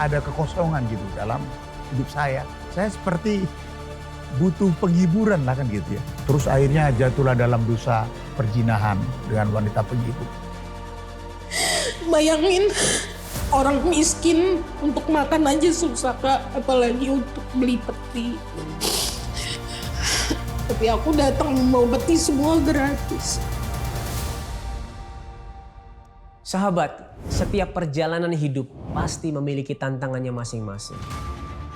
ada kekosongan gitu dalam hidup saya. Saya seperti butuh penghiburan lah kan gitu ya. Terus akhirnya jatuhlah dalam dosa perzinahan dengan wanita penghibur. Bayangin orang miskin untuk makan aja susah Kak, apalagi untuk beli peti. Tapi aku datang mau peti semua gratis. Sahabat, setiap perjalanan hidup pasti memiliki tantangannya masing-masing.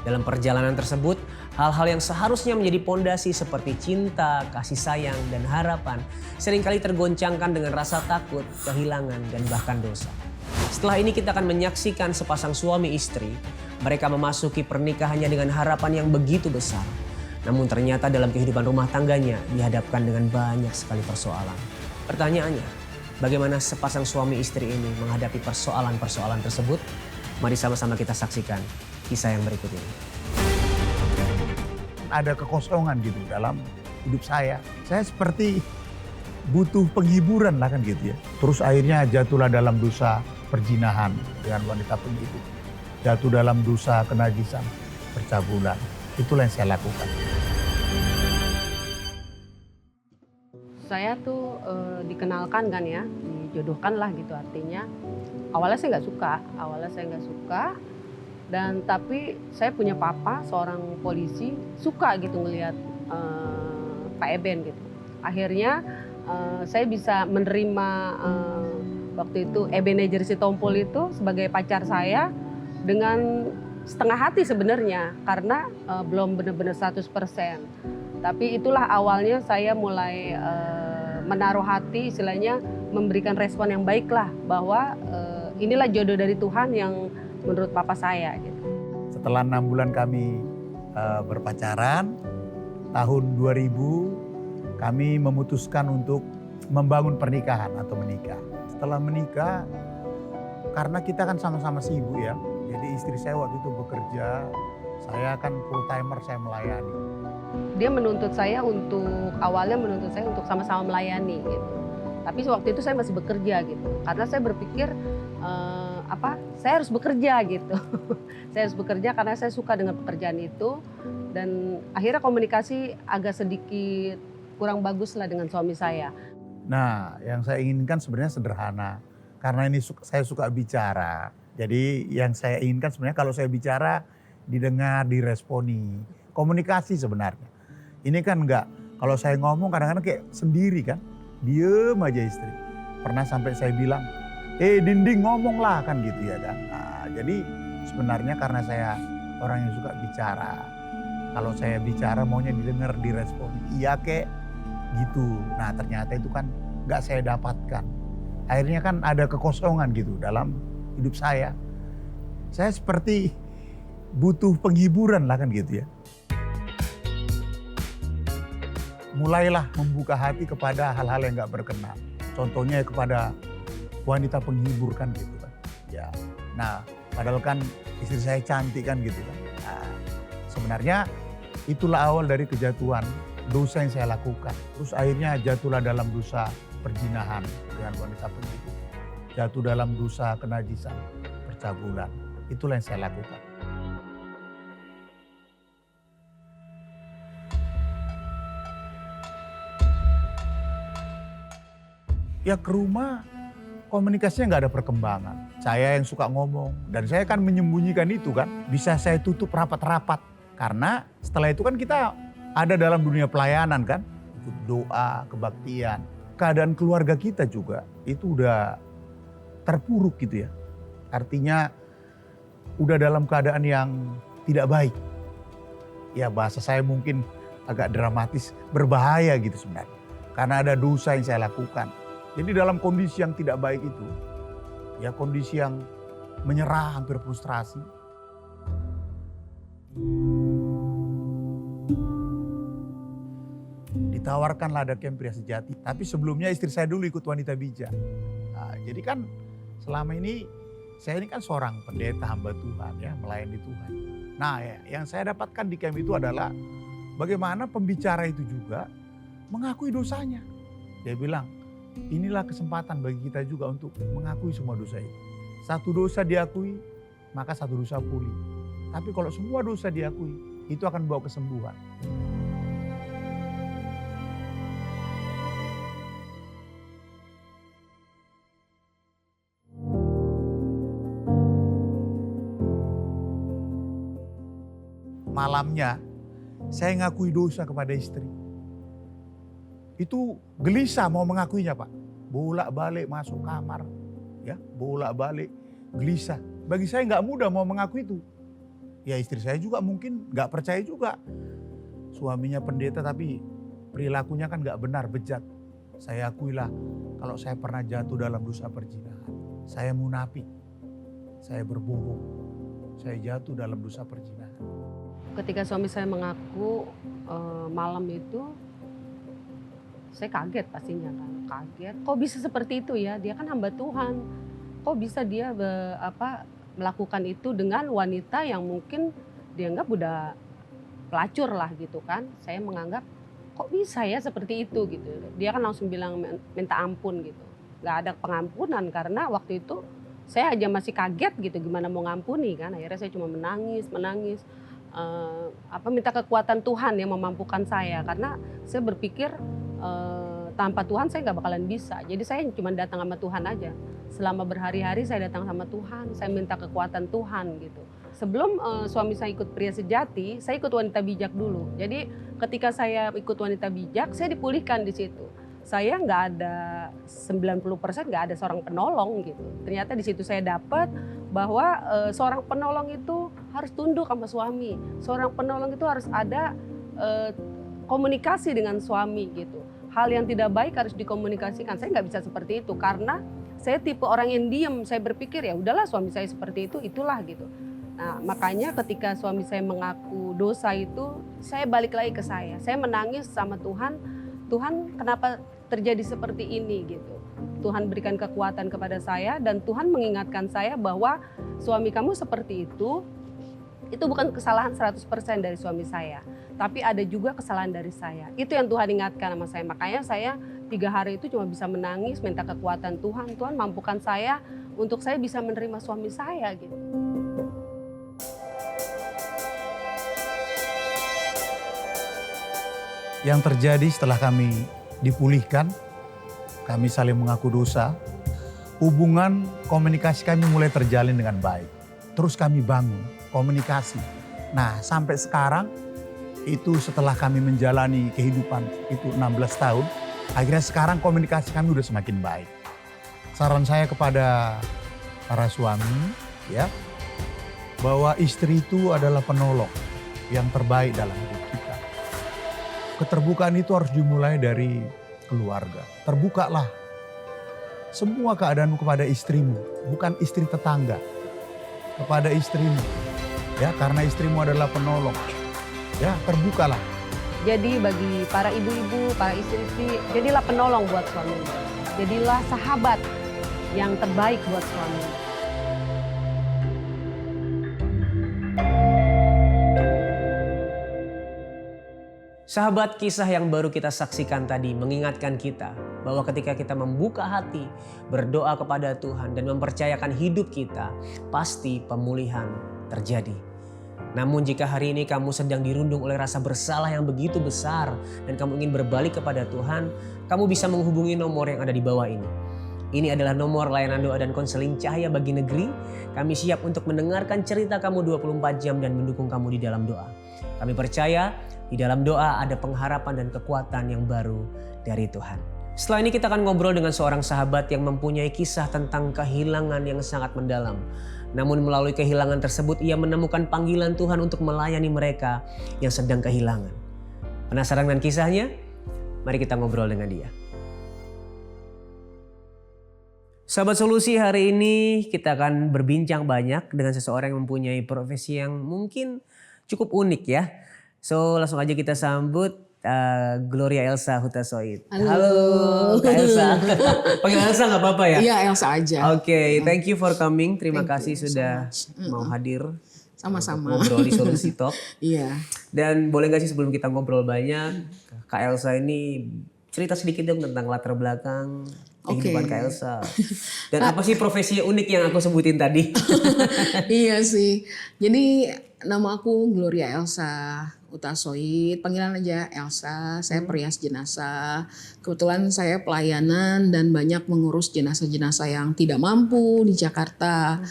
Dalam perjalanan tersebut, hal-hal yang seharusnya menjadi pondasi seperti cinta, kasih sayang, dan harapan seringkali tergoncangkan dengan rasa takut, kehilangan, dan bahkan dosa. Setelah ini kita akan menyaksikan sepasang suami istri. Mereka memasuki pernikahannya dengan harapan yang begitu besar. Namun ternyata dalam kehidupan rumah tangganya dihadapkan dengan banyak sekali persoalan. Pertanyaannya, bagaimana sepasang suami istri ini menghadapi persoalan-persoalan tersebut? Mari sama-sama kita saksikan kisah yang berikut ini. Ada kekosongan gitu dalam hidup saya. Saya seperti butuh penghiburan lah kan gitu ya. Terus akhirnya jatuhlah dalam dosa perzinahan dengan wanita penghibur. Jatuh dalam dosa kenajisan, percabulan. Itulah yang saya lakukan. Saya tuh dikenalkan kan ya, dijodohkan lah gitu artinya. Awalnya saya nggak suka. Dan tapi saya punya papa seorang polisi suka gitu ngelihat Pak Eben gitu. Akhirnya saya bisa menerima waktu itu Ebenezer Sitompul itu sebagai pacar saya dengan setengah hati sebenarnya karena belum benar-benar 100%. Tapi itulah awalnya saya mulai menaruh hati, istilahnya memberikan respon yang baik lah bahwa inilah jodoh dari Tuhan yang menurut papa saya gitu. Setelah 6 bulan kami berpacaran, tahun 2000 kami memutuskan untuk membangun pernikahan atau menikah. Setelah menikah, karena kita kan sama-sama sibuk ya, jadi istri saya waktu itu bekerja, saya kan full timer, saya melayani. Dia awalnya menuntut saya untuk sama-sama melayani gitu. Tapi waktu itu saya masih bekerja gitu, karena saya berpikir saya harus bekerja gitu. Saya harus bekerja karena saya suka dengan pekerjaan itu. Dan akhirnya komunikasi agak sedikit kurang bagus lah dengan suami saya. Nah, yang saya inginkan sebenarnya sederhana. Karena ini saya suka bicara. Jadi yang saya inginkan sebenarnya kalau saya bicara didengar, diresponi. Komunikasi sebenarnya. Ini kan enggak, kalau saya ngomong kadang-kadang kayak sendiri kan. Diem aja istri. Pernah sampai saya bilang, dinding ngomong lah kan gitu ya kan. Nah, jadi sebenarnya karena saya orang yang suka bicara. Kalau saya bicara maunya didengar, direspon. Iya kek gitu. Nah ternyata itu kan gak saya dapatkan. Akhirnya kan ada kekosongan gitu dalam hidup saya. Saya seperti butuh penghiburan lah kan gitu ya. Mulailah membuka hati kepada hal-hal yang gak berkenan. Contohnya kepada wanita penghibur kan gitu kan. Ya. Nah, padahal kan istri saya cantik kan gitu kan. Nah, sebenarnya itulah awal dari kejatuhan dosa yang saya lakukan. Terus akhirnya jatuhlah dalam dosa perzinahan dengan wanita penghibur. Jatuh dalam dosa kenajisan, percabulan. Itulah yang saya lakukan. Ya ke rumah komunikasinya nggak ada perkembangan. Saya yang suka ngomong dan saya kan menyembunyikan itu kan. Bisa saya tutup rapat-rapat. Karena setelah itu kan kita ada dalam dunia pelayanan kan. Ikut doa, kebaktian. Keadaan keluarga kita juga itu udah terpuruk gitu ya. Artinya udah dalam keadaan yang tidak baik. Ya bahasa saya mungkin agak dramatis, berbahaya gitu sebenarnya. Karena ada dosa yang saya lakukan. Jadi dalam kondisi yang tidak baik itu, ya kondisi yang menyerah, hampir frustrasi. Ditawarkan lada kem pria sejati, tapi sebelumnya istri saya dulu ikut wanita bijak. Nah, jadi kan selama ini saya ini kan seorang pendeta hamba Tuhan ya, melayani Tuhan. Nah ya, yang saya dapatkan di kem itu adalah bagaimana pembicara itu juga mengakui dosanya. Dia bilang, inilah kesempatan bagi kita juga untuk mengakui semua dosa itu. Satu dosa diakui, maka satu dosa pulih. Tapi kalau semua dosa diakui, itu akan bawa kesembuhan. Malamnya saya ngakui dosa kepada istri. Itu gelisah mau mengakuinya, Pak. Bolak-balik masuk kamar, ya, bolak-balik gelisah. Bagi saya nggak mudah mau mengakui itu. Ya istri saya juga mungkin nggak percaya juga. Suaminya pendeta tapi perilakunya kan nggak benar, bejat. Saya akuilah kalau saya pernah jatuh dalam dosa perzinahan. Saya munafik, saya berbohong, saya jatuh dalam dosa perzinahan. Ketika suami saya mengaku malam itu, saya kaget pastinya kan, kaget. Kok bisa seperti itu ya? Dia kan hamba Tuhan. Kok bisa dia melakukan itu dengan wanita yang mungkin dianggap udah pelacur lah gitu kan? Saya menganggap kok bisa ya seperti itu gitu. Dia kan langsung bilang minta ampun gitu. Gak ada pengampunan karena waktu itu saya aja masih kaget gitu gimana mau ngampuni kan. Akhirnya saya cuma menangis. Minta kekuatan Tuhan yang memampukan saya karena saya berpikir tanpa Tuhan saya nggak bakalan bisa. Jadi saya cuma datang sama Tuhan aja. Selama berhari-hari saya datang sama Tuhan, saya minta kekuatan Tuhan gitu. Sebelum suami saya ikut Pria Sejati, saya ikut Wanita Bijak dulu. Jadi ketika saya ikut Wanita Bijak, saya dipulihkan di situ. Saya nggak ada 90% nggak ada seorang penolong gitu. Ternyata di situ saya dapat bahwa seorang penolong itu harus tunduk sama suami. Seorang penolong itu harus ada komunikasi dengan suami gitu. Hal yang tidak baik harus dikomunikasikan. Saya nggak bisa seperti itu karena saya tipe orang yang diem. Saya berpikir ya udahlah suami saya seperti itu, itulah gitu. Nah makanya ketika suami saya mengaku dosa itu, saya balik lagi ke saya. Saya menangis sama Tuhan. Tuhan kenapa terjadi seperti ini gitu. Tuhan berikan kekuatan kepada saya dan Tuhan mengingatkan saya bahwa suami kamu seperti itu bukan kesalahan 100% dari suami saya. Tapi ada juga kesalahan dari saya. Itu yang Tuhan ingatkan sama saya. Makanya saya 3 hari itu cuma bisa menangis, minta kekuatan Tuhan. Tuhan mampukan saya untuk saya bisa menerima suami saya gitu. Yang terjadi setelah kami dipulihkan, kami saling mengaku dosa, hubungan komunikasi kami mulai terjalin dengan baik. Terus kami bangun komunikasi. Nah sampai sekarang itu setelah kami menjalani kehidupan itu 16 tahun, akhirnya sekarang komunikasi kami udah semakin baik. Saran saya kepada para suami ya, bahwa istri itu adalah penolong yang terbaik dalam hidup kita. Keterbukaan itu harus dimulai dari keluarga. Terbukalah semua keadaanmu kepada istrimu, bukan istri tetangga. Kepada istrimu, ya karena istrimu adalah penolong. Ya terbukalah. Jadi bagi para ibu-ibu, para istri-istri, jadilah penolong buat suami. Jadilah sahabat yang terbaik buat suami. Sahabat, kisah yang baru kita saksikan tadi mengingatkan kita bahwa ketika kita membuka hati, berdoa kepada Tuhan dan mempercayakan hidup kita, pasti pemulihan terjadi. Namun jika hari ini kamu sedang dirundung oleh rasa bersalah yang begitu besar dan kamu ingin berbalik kepada Tuhan, kamu bisa menghubungi nomor yang ada di bawah ini. Ini adalah nomor layanan doa dan konseling Cahaya Bagi Negeri. Kami siap untuk mendengarkan cerita kamu 24 jam dan mendukung kamu di dalam doa. Kami percaya di dalam doa ada pengharapan dan kekuatan yang baru dari Tuhan. Setelah ini kita akan ngobrol dengan seorang sahabat yang mempunyai kisah tentang kehilangan yang sangat mendalam. Namun melalui kehilangan tersebut ia menemukan panggilan Tuhan untuk melayani mereka yang sedang kehilangan. Penasaran dengan kisahnya? Mari kita ngobrol dengan dia. Sahabat Solusi, hari ini kita akan berbincang banyak dengan seseorang yang mempunyai profesi yang mungkin cukup unik ya. So langsung aja kita sambut Gloria Elsa Hutasoid. Halo Kak Elsa. Panggil Elsa gak apa-apa ya? Iya Elsa aja. Oke, thank you for coming. Terima Thank kasih you sudah so mau hadir. Sama-sama. Ngobrol di Solusi Talk. Iya. Dan boleh gak sih sebelum kita ngobrol banyak, Kak Elsa ini cerita sedikit dong tentang latar belakang kehidupan Kak Elsa. Dan apa sih profesi unik yang aku sebutin tadi? Iya sih. Jadi nama aku Gloria Elsa Utasoid, panggilan aja Elsa. Saya perias jenazah. Kebetulan saya pelayanan dan banyak mengurus jenazah-jenazah yang tidak mampu di Jakarta.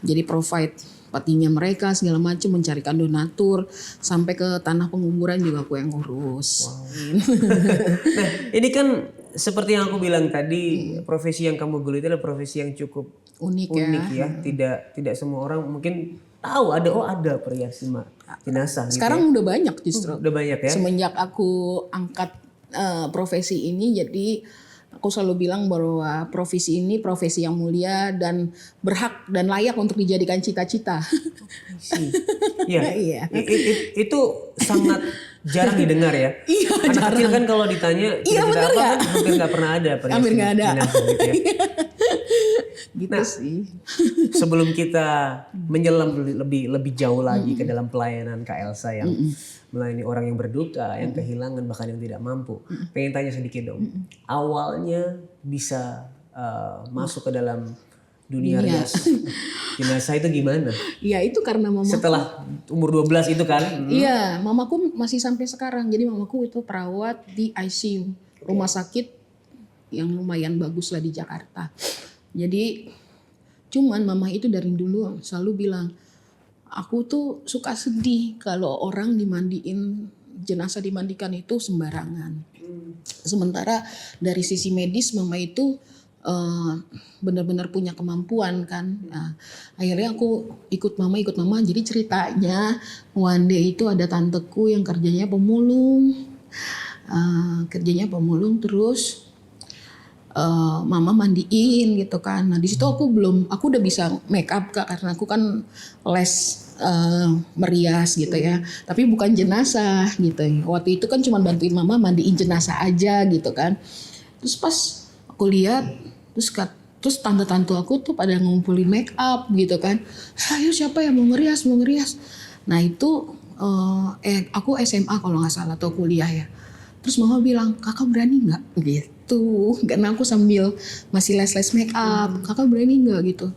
Jadi provide petinya mereka segala macam, mencarikan donatur sampai ke tanah penguburan juga aku yang ngurus. Nah, ini kan seperti yang aku bilang tadi, profesi yang kamu geluti adalah profesi yang cukup Unik ya. Tidak semua orang mungkin tahu ada perias jenazah. Sekarang gitu udah banyak justru. Udah banyak ya. Semenjak aku angkat profesi ini, jadi aku selalu bilang bahwa profesi ini profesi yang mulia dan berhak dan layak untuk dijadikan cita-cita. Iya. Iya. Itu sangat jarang didengar ya. Iya, Anak kecil kan kalau ditanya cita-cita apa kan hampir nggak pernah ada perias Hampir nggak ada. jenazah gitu ya. Gitu sih. Sebelum kita menyelam lebih jauh lagi ke dalam pelayanan Kak Elsa yang melayani orang yang berduka, yang kehilangan bahkan yang tidak mampu. Pengen tanya sedikit dong. Awalnya bisa masuk ke dalam dunia rias jenazah itu gimana? Iya, itu karena mama. Setelah umur 12 itu kan? Iya, mamaku masih sampai sekarang. Jadi mamaku itu perawat di ICU, rumah sakit yang lumayan bagus lah di Jakarta. Jadi cuman mama itu dari dulu selalu bilang, aku tuh suka sedih kalau orang dimandiin, jenazah dimandikan itu sembarangan. Sementara dari sisi medis mama itu benar-benar punya kemampuan kan. Nah, akhirnya aku ikut mama. Jadi ceritanya one day itu ada tanteku yang kerjanya pemulung. Terus mama mandiin gitu kan. Nah di situ aku udah bisa make up Kak, karena aku kan les merias gitu ya. Tapi bukan jenazah gitu. Waktu itu kan cuma bantuin mama mandiin jenazah aja gitu kan. Terus pas aku lihat terus tante-tante aku tuh pada ngumpulin make up gitu kan. Ayo siapa yang mau ngerias? Nah itu aku SMA kalau nggak salah atau kuliah ya. Terus mama bilang, kakak berani nggak gitu? Karena aku sambil masih les make up, kakak berani nggak gitu?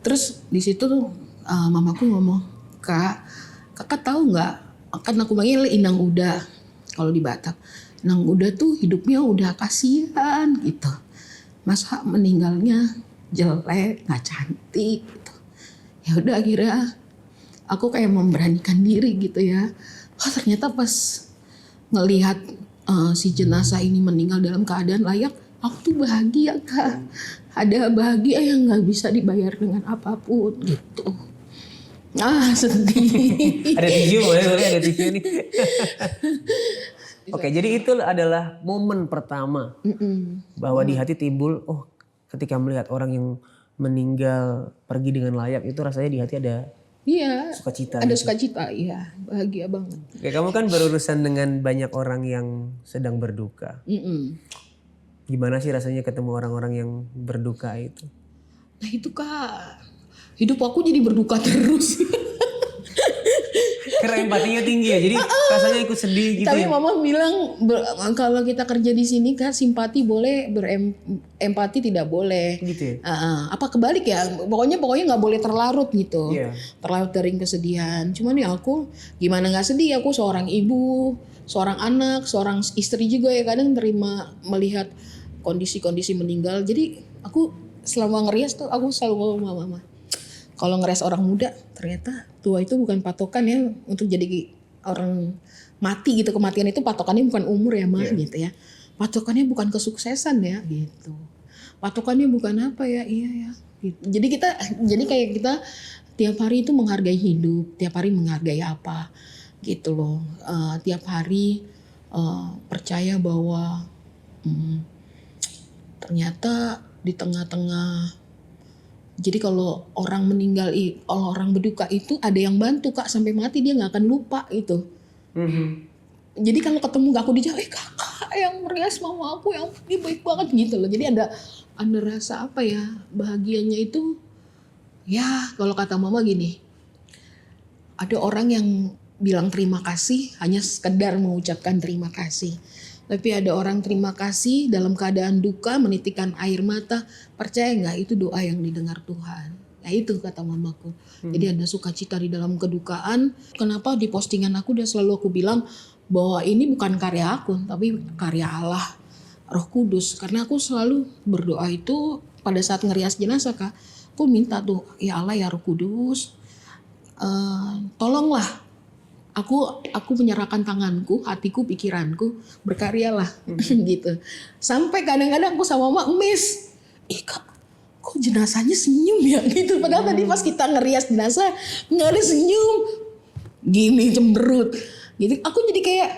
Terus di situ tuh mamaku ngomong, kakak tahu nggak? Kan aku panggil Inang Uda kalau di Batak. Inang Uda tuh hidupnya udah kasihan gitu. Masa meninggalnya jelek, nggak cantik gitu. Ya udah akhirnya aku kayak memberanikan diri gitu ya. Wah ternyata pas ngelihat si jenazah ini meninggal dalam keadaan layak, aku tuh bahagia Kak. Ada bahagia yang nggak bisa dibayar dengan apapun gitu. Sedih. Ada tisu, boleh ada tisu nih. Oke, jadi itu adalah momen pertama bahwa di hati timbul, ketika melihat orang yang meninggal pergi dengan layak, itu rasanya di hati ada sukacita. Ada gitu. sukacita, iya, bahagia banget. Oke, kamu kan berurusan dengan banyak orang yang sedang berduka. Gimana sih rasanya ketemu orang-orang yang berduka itu? Nah itu Kak, hidup aku jadi berduka terus. Karena empatinya tinggi ya, jadi rasanya ikut sedih gitu. Tapi ya. mama bilang kalau kita kerja di sini Kak, simpati boleh, empati tidak boleh. Gitu ya? Apa kebalik ya? Pokoknya nggak boleh terlarut gitu. Iya. Terlarut dari kesedihan. Cuman ya aku gimana nggak sedih? Aku seorang ibu, seorang anak, seorang istri juga ya, kadang terima melihat kondisi-kondisi meninggal. Jadi aku selama ngerias tuh aku selalu ngomong mama. Kalau ngeres orang muda, ternyata tua itu bukan patokan ya untuk jadi orang mati gitu. Kematian itu patokannya bukan umur ya mah gitu ya. Patokannya bukan kesuksesan ya gitu. Patokannya bukan apa ya, iya ya. Gitu. Jadi kayak kita tiap hari itu menghargai hidup, tiap hari menghargai apa gitu loh. Tiap hari percaya bahwa ternyata di tengah-tengah. Jadi kalau orang meninggal, kalau orang berduka itu ada yang bantu Kak sampai mati, dia nggak akan lupa itu. Jadi kalau ketemu aku di jalan, kakak yang merias mama aku yang ini baik banget gitu loh. Jadi ada rasa apa ya, bahagianya itu ya kalau kata mama gini, ada orang yang bilang terima kasih hanya sekedar mengucapkan terima kasih. Tapi ada orang terima kasih dalam keadaan duka menitikkan air mata. Percaya nggak itu doa yang didengar Tuhan. Nah itu kata mamaku. Jadi ada sukacita di dalam kedukaan. Kenapa di postingan aku udah selalu aku bilang bahwa ini bukan karya aku tapi karya Allah, Roh Kudus. Karena aku selalu berdoa itu pada saat ngerias jenazah Kak. Aku minta tuh, ya Allah ya Roh Kudus, tolonglah aku menyerahkan tanganku, hatiku, pikiranku, berkaryalah gitu. Sampai kadang-kadang aku sama mama emis, Kak, kok jenazahnya senyum ya gitu. Padahal tadi pas kita ngerias jenazah nggak ada senyum, gini cemberut. Jadi aku jadi kayak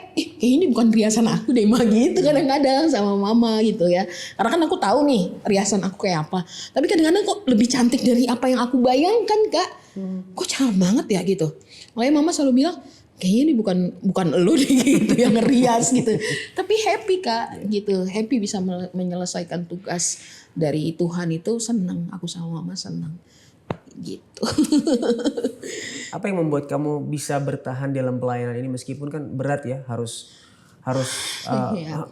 ini bukan riasan aku deh mah gitu kadang-kadang sama mama gitu ya. Karena kan aku tahu nih riasan aku kayak apa. Tapi kadang-kadang kok lebih cantik dari apa yang aku bayangkan Kak. Kok cantik banget ya gitu. Makanya mama selalu bilang kayaknya ini bukan elu deh gitu yang ngerias gitu. Tapi happy Kak gitu. Happy bisa menyelesaikan tugas dari Tuhan itu senang. Aku sama mama senang gitu. Apa yang membuat kamu bisa bertahan dalam pelayanan ini meskipun kan berat ya, harus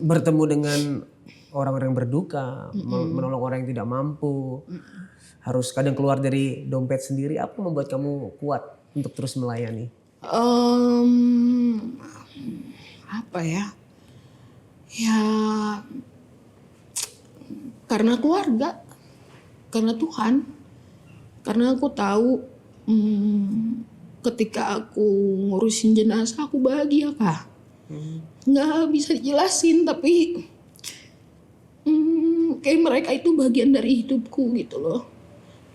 bertemu dengan orang-orang yang berduka, menolong orang yang tidak mampu, harus kadang keluar dari dompet sendiri. Apa yang membuat kamu kuat untuk terus melayani? Apa ya? Ya karena keluarga, karena Tuhan. Karena aku tahu ketika aku ngurusin jenazah aku bahagia Kak. Nggak bisa dijelasin tapi kayak mereka itu bagian dari hidupku gitu loh.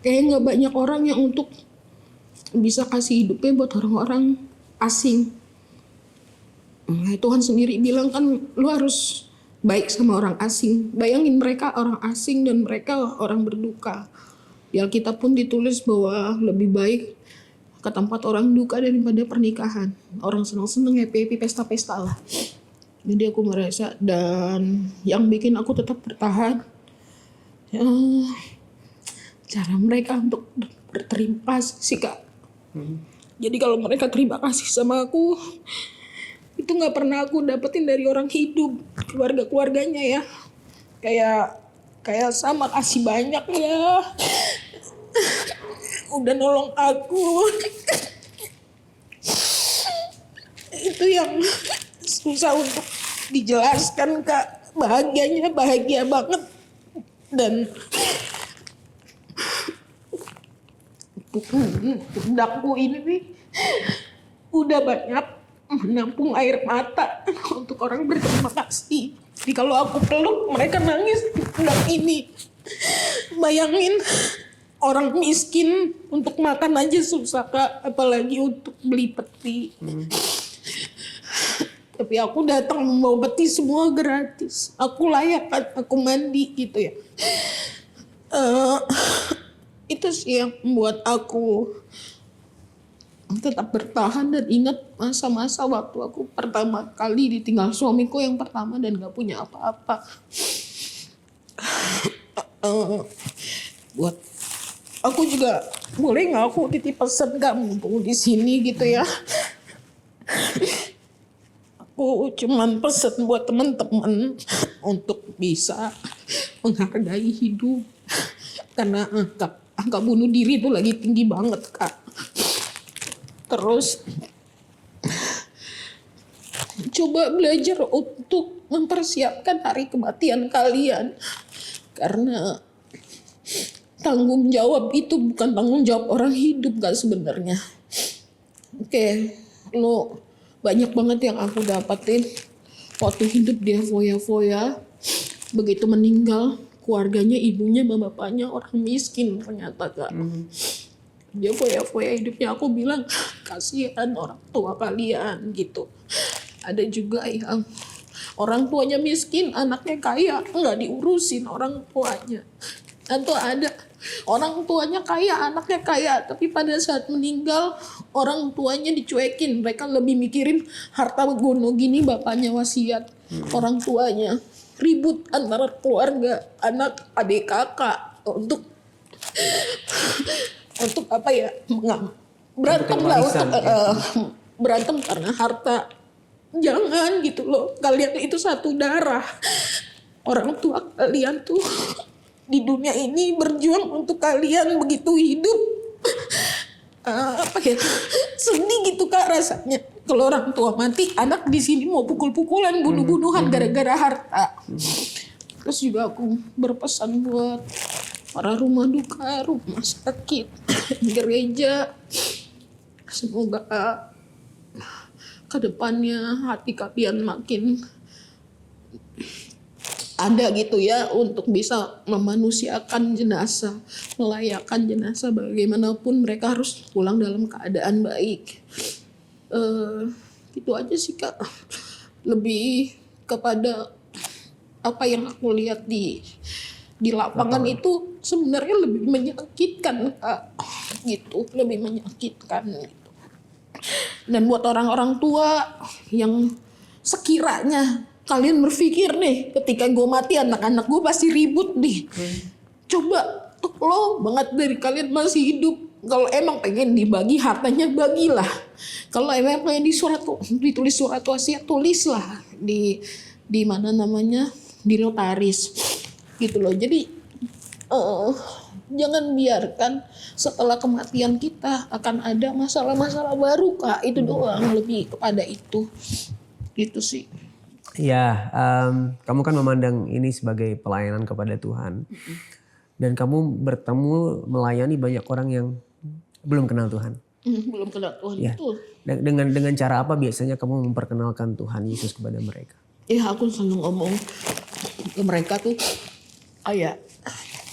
Kayak nggak banyak orang yang untuk bisa kasih hidupnya buat orang-orang asing. Tuhan sendiri bilang kan lu harus baik sama orang asing. Bayangin mereka orang asing dan mereka orang berduka. Di Alkitab pun ditulis bahwa lebih baik ke tempat orang duka daripada pernikahan. Orang senang-senang, happy-happy, pesta-pesta lah. Jadi aku merasa dan yang bikin aku tetap bertahan ya, cara mereka untuk berterima kasih Kak. Jadi kalau mereka terima kasih sama aku itu nggak pernah aku dapetin dari orang hidup, keluarga-keluarganya ya. Kayak sama kasih banyak ya. Udah nolong aku. Itu yang susah untuk dijelaskan Kak. Bahagia banget. Dan pundakku ini nih udah banyak menampung air mata untuk orang berterima kasih. Jadi kalau aku peluk mereka nangis di pundak ini. Bayangin orang miskin untuk makan aja susah Kak, apalagi untuk beli peti. Tapi aku datang membawa peti semua gratis. Aku layak kan, aku mandi gitu ya. Itu sih yang membuat aku tetap bertahan dan ingat masa-masa waktu aku pertama kali ditinggal suamiku yang pertama dan gak punya apa-apa. Buat aku juga boleh nggak aku titip pesan Kak mumpung di sini gitu ya. Aku cuman pesan buat teman-teman untuk bisa menghargai hidup karena angka bunuh diri itu lagi tinggi banget Kak. Terus coba belajar untuk mempersiapkan hari kematian kalian karena tanggung jawab itu bukan tanggung jawab orang hidup Kak sebenarnya. Oke, lo banyak banget yang aku dapatin waktu hidup dia foya-foya. Begitu meninggal keluarganya, ibunya, bapaknya orang miskin ternyata Kak. Dia foya-foya hidupnya. Aku bilang kasihan orang tua kalian gitu. Ada juga yang orang tuanya miskin, anaknya kaya, nggak diurusin orang tuanya. Atau ada orang tuanya kaya, anaknya kaya, tapi pada saat meninggal orang tuanya dicuekin. Mereka lebih mikirin harta gono gini, bapaknya wasiat, orang tuanya ribut antara keluarga, anak, adik, kakak untuk apa ya, berantem lah, untuk berantem karena harta. Jangan gitu loh. Kalian itu satu darah. Orang tua kalian tuh di dunia ini berjuang untuk kalian begitu hidup. Apa ya, sedih gitu Kak rasanya. Kalau orang tua mati, anak di sini mau pukul-pukulan, bunuh-bunuhan gara-gara harta. Terus juga aku berpesan buat para rumah duka, rumah sakit, gereja. Semoga kedepannya hati kalian makin ada gitu ya untuk bisa memanusiakan jenazah, melayakkan jenazah bagaimanapun mereka harus pulang dalam keadaan baik. Itu aja sih Kak. Lebih kepada apa yang aku lihat di lapangan itu sebenarnya lebih menyakitkan Kak. Gitu, lebih menyakitkan gitu. Dan buat orang-orang tua yang sekiranya kalian berpikir nih, ketika gue mati anak-anak gue pasti ribut nih. Coba tolong banget dari kalian masih hidup. Kalau emang pengen dibagi hartanya bagilah. Kalau emang pengen ditulis surat wasiat tulislah di mana namanya, di notaris gitu loh. Jadi jangan biarkan setelah kematian kita akan ada masalah-masalah baru Kak. Itu doang, lebih kepada itu. Gitu sih. Ya, kamu kan memandang ini sebagai pelayanan kepada Tuhan. Dan kamu bertemu melayani banyak orang yang belum kenal Tuhan. Belum kenal Tuhan Ya. itu. Dengan cara apa biasanya kamu memperkenalkan Tuhan Yesus kepada mereka? Ya aku selalu ngomong ke mereka tuh, ya,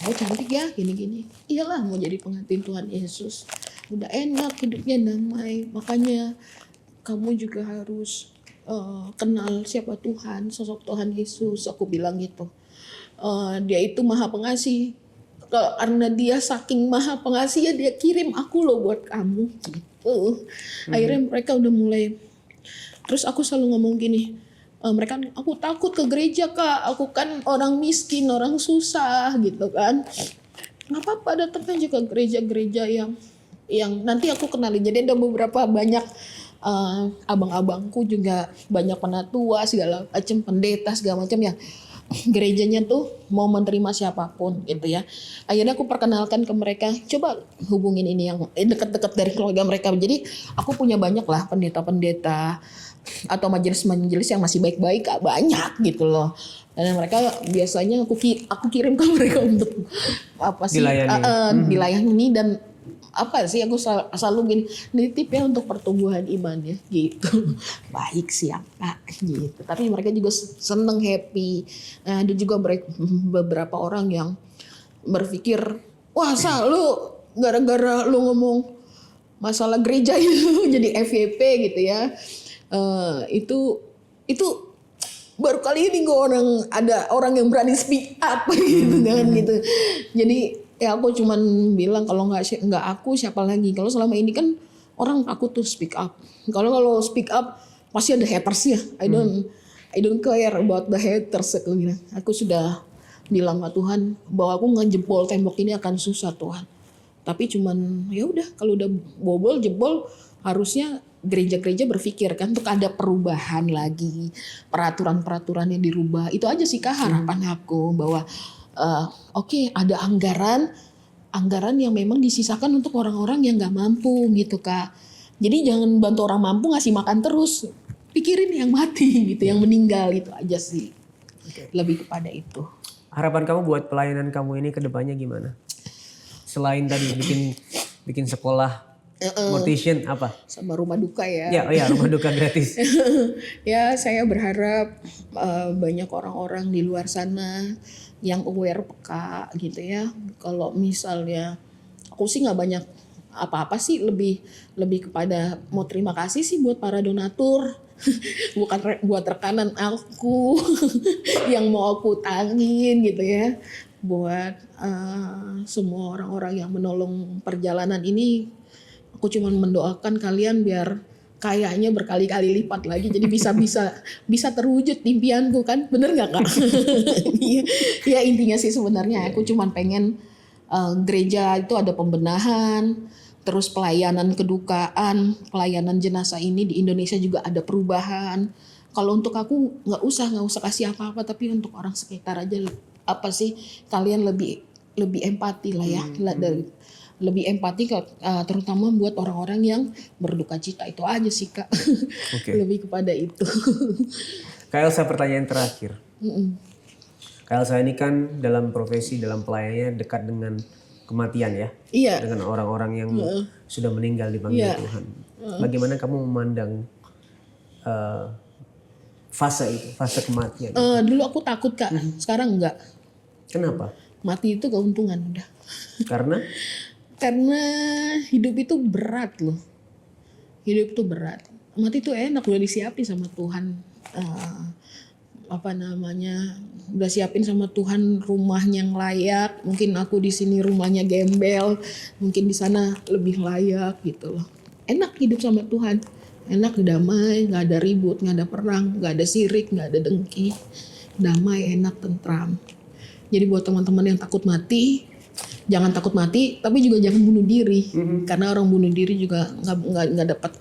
cantik ya gini-gini. Iyalah mau jadi pengantin Tuhan Yesus. Udah enak hidupnya damai. Makanya kamu juga harus kenal siapa Tuhan, sosok Tuhan Yesus. Aku bilang gitu. Dia itu maha pengasih. Karena dia saking maha pengasih ya dia kirim aku loh buat kamu gitu. Akhirnya mereka udah mulai. Terus aku selalu ngomong gini, mereka, aku takut ke gereja Kak, aku kan orang miskin, orang susah gitu kan. Nggak apa-apa, datang aja ke gereja-gereja yang nanti aku kenalin. Jadi ada beberapa banyak abang-abangku juga, banyak penatua segala macam, pendeta segala macam yang gerejanya tuh mau menerima siapapun gitu ya. Akhirnya aku perkenalkan ke mereka, coba hubungin ini yang dekat-dekat dari keluarga mereka. Jadi aku punya banyak lah pendeta-pendeta atau majelis-majelis yang masih baik-baik, banyak gitu loh. Dan mereka biasanya aku kirim ke mereka untuk apa sih dilayani dan apa sih, aku selalu gini, nitip ya untuk pertumbuhan iman ya gitu. Baik siapa gitu. Tapi mereka juga seneng, happy. Nah, ada juga beberapa orang yang berpikir, wah lu gara-gara lu ngomong masalah gereja itu jadi FYP gitu ya. Itu baru kali ini ada orang yang berani speak up gitu kan gitu. Jadi ya aku cuman bilang kalau nggak aku siapa lagi. Kalau selama ini kan orang aku tuh speak up. Kalau speak up pasti ada haters ya. I don't care about the haters. Aku bilang. Aku sudah bilang sama Tuhan bahwa aku ngejebol tembok ini akan susah Tuhan. Tapi cuman ya udah, kalau udah jebol harusnya gereja-gereja berpikir kan untuk ada perubahan lagi, peraturan-peraturan yang dirubah. Itu aja sih Kak harapan aku, bahwa oke, ada anggaran yang memang disisakan untuk orang-orang yang nggak mampu gitu Kak. Jadi jangan bantu orang mampu ngasih makan terus, pikirin yang mati gitu, yang meninggal, itu aja sih. Lebih kepada itu. Harapan kamu buat pelayanan kamu ini ke depannya gimana? Selain tadi bikin sekolah mortician, apa? Sama rumah duka ya. Ya, rumah duka gratis. Ya, saya berharap banyak orang-orang di luar sana yang aware, peka gitu ya. Kalau misalnya aku sih nggak banyak apa-apa sih, lebih kepada mau terima kasih sih buat para donatur. Bukan buat rekanan aku yang mau aku tangin gitu ya. Buat semua orang-orang yang menolong perjalanan ini, aku cuma mendoakan kalian biar kayaknya berkali-kali lipat lagi, jadi bisa terwujud impianku kan, bener nggak Kak? Ya intinya sih sebenarnya aku cuma pengen gereja itu ada pembenahan, Terus pelayanan kedukaan, pelayanan jenazah ini di Indonesia juga ada perubahan. Kalau untuk aku nggak usah kasih apa-apa, tapi untuk orang sekitar aja apa sih, kalian lebih empati lah ya, lebih empati terutama buat orang-orang yang berduka cita, itu aja sih Kak. Oke. Lebih kepada itu. Kak Elsa, pertanyaan terakhir. Kak Elsa ini kan dalam profesi, dalam pelayanannya dekat dengan kematian ya. Iya. Dengan orang-orang yang sudah meninggal dipanggil Tuhan. Bagaimana kamu memandang fase itu, fase kematian? Dulu aku takut Kak, sekarang enggak. Kenapa? Mati itu keuntungan udah. Karena hidup itu berat loh. Hidup itu berat. Mati itu enak, udah disiapin sama Tuhan. Udah siapin sama Tuhan rumah yang layak. Mungkin aku di sini rumahnya gembel, mungkin di sana lebih layak gitu loh. Enak hidup sama Tuhan. Enak, damai, nggak ada ribut, nggak ada perang, nggak ada sirik, nggak ada dengki. Damai, enak, tentram. Jadi buat teman-teman yang takut mati, jangan takut mati, tapi juga jangan bunuh diri. Karena orang bunuh diri juga nggak dapat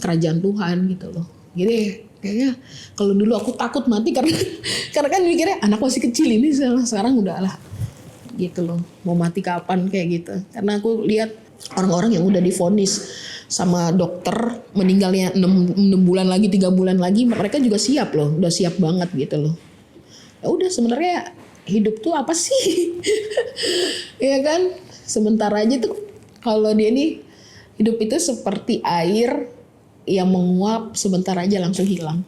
kerajaan Tuhan gitu loh. Jadi kayaknya kalau dulu aku takut mati karena kan mikirnya anak masih kecil ini, sekarang udah lah gitu loh, mau mati kapan kayak gitu. Karena aku lihat orang-orang yang udah divonis sama dokter meninggalnya 6 bulan lagi, 3 bulan lagi, mereka juga siap loh, udah siap banget gitu loh. Ya udah, sebenarnya hidup tuh apa sih? Ya kan, sebentar aja tuh. Kalau dia nih, hidup itu seperti air yang menguap, sebentar aja langsung hilang.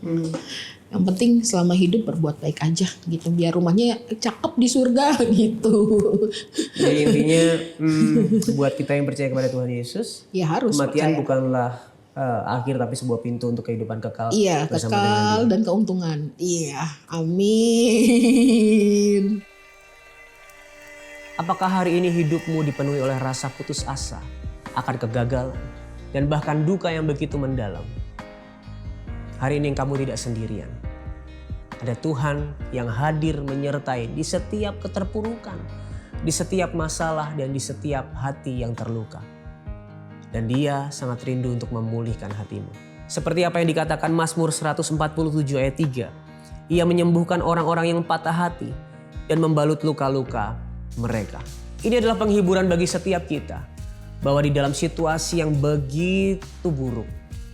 Yang penting selama hidup berbuat baik aja gitu, biar rumahnya cakep di surga gitu. Jadi intinya buat kita yang percaya kepada Tuhan Yesus, Ya harus kematian percaya. bukanlah akhir tapi sebuah pintu untuk kehidupan kekal. Iya, bersama dengan kekal Dia. dan keuntungan. Iya, amin. Apakah hari ini hidupmu dipenuhi oleh rasa putus asa akan kegagalan dan bahkan duka yang begitu mendalam? Hari ini kamu tidak sendirian. Ada Tuhan yang hadir menyertai di setiap keterpurukan, di setiap masalah dan di setiap hati yang terluka. Dan Dia sangat rindu untuk memulihkan hatimu. Seperti apa yang dikatakan Mazmur 147 ayat 3. Ia menyembuhkan orang-orang yang patah hati dan membalut luka-luka mereka. Ini adalah penghiburan bagi setiap kita, bahwa di dalam situasi yang begitu buruk,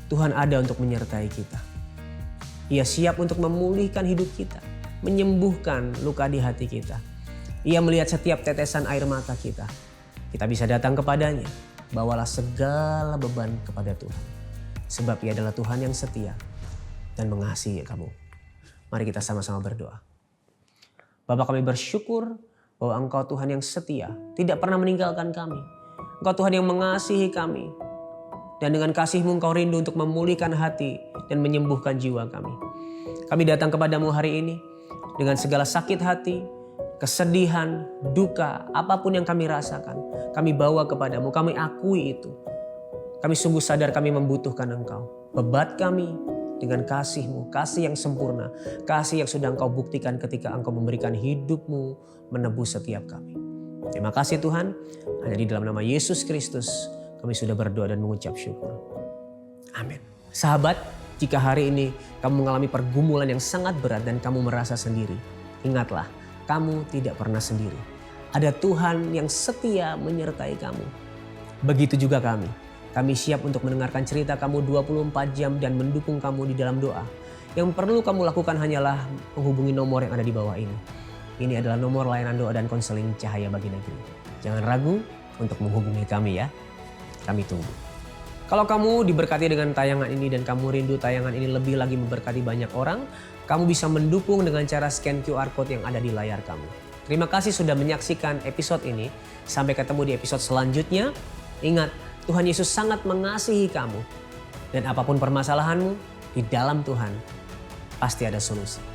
Tuhan ada untuk menyertai kita. Ia siap untuk memulihkan hidup kita, menyembuhkan luka di hati kita. Ia melihat setiap tetesan air mata kita. Kita bisa datang kepadanya, bawalah segala beban kepada Tuhan. Sebab Ia adalah Tuhan yang setia dan mengasihi kamu. Mari kita sama-sama berdoa. Bapa, kami bersyukur bahwa Engkau Tuhan yang setia, tidak pernah meninggalkan kami. Engkau Tuhan yang mengasihi kami. Dan dengan kasih-Mu Engkau rindu untuk memulihkan hati dan menyembuhkan jiwa kami. Kami datang kepadamu hari ini dengan segala sakit hati, kesedihan, duka, apapun yang kami rasakan. Kami bawa kepadamu, kami akui itu. Kami sungguh sadar kami membutuhkan Engkau. Bebat kami dengan kasih-Mu, kasih yang sempurna, kasih yang sudah Engkau buktikan ketika Engkau memberikan hidup-Mu menebus setiap kami. Terima kasih Tuhan, hanya di dalam nama Yesus Kristus kami sudah berdoa dan mengucap syukur. Amin. Sahabat, jika hari ini kamu mengalami pergumulan yang sangat berat dan kamu merasa sendiri, ingatlah, kamu tidak pernah sendiri. Ada Tuhan yang setia menyertai kamu. Begitu juga kami. Kami siap untuk mendengarkan cerita kamu 24 jam dan mendukung kamu di dalam doa. Yang perlu kamu lakukan hanyalah menghubungi nomor yang ada di bawah ini. Ini adalah nomor layanan doa dan konseling Cahaya Bagi Negeri. Jangan ragu untuk menghubungi kami ya. Kami tunggu. Kalau kamu diberkati dengan tayangan ini dan kamu rindu tayangan ini lebih lagi memberkati banyak orang, kamu bisa mendukung dengan cara scan QR Code yang ada di layar kamu. Terima kasih sudah menyaksikan episode ini. Sampai ketemu di episode selanjutnya. Ingat, Tuhan Yesus sangat mengasihi kamu. Dan apapun permasalahanmu, di dalam Tuhan pasti ada solusi.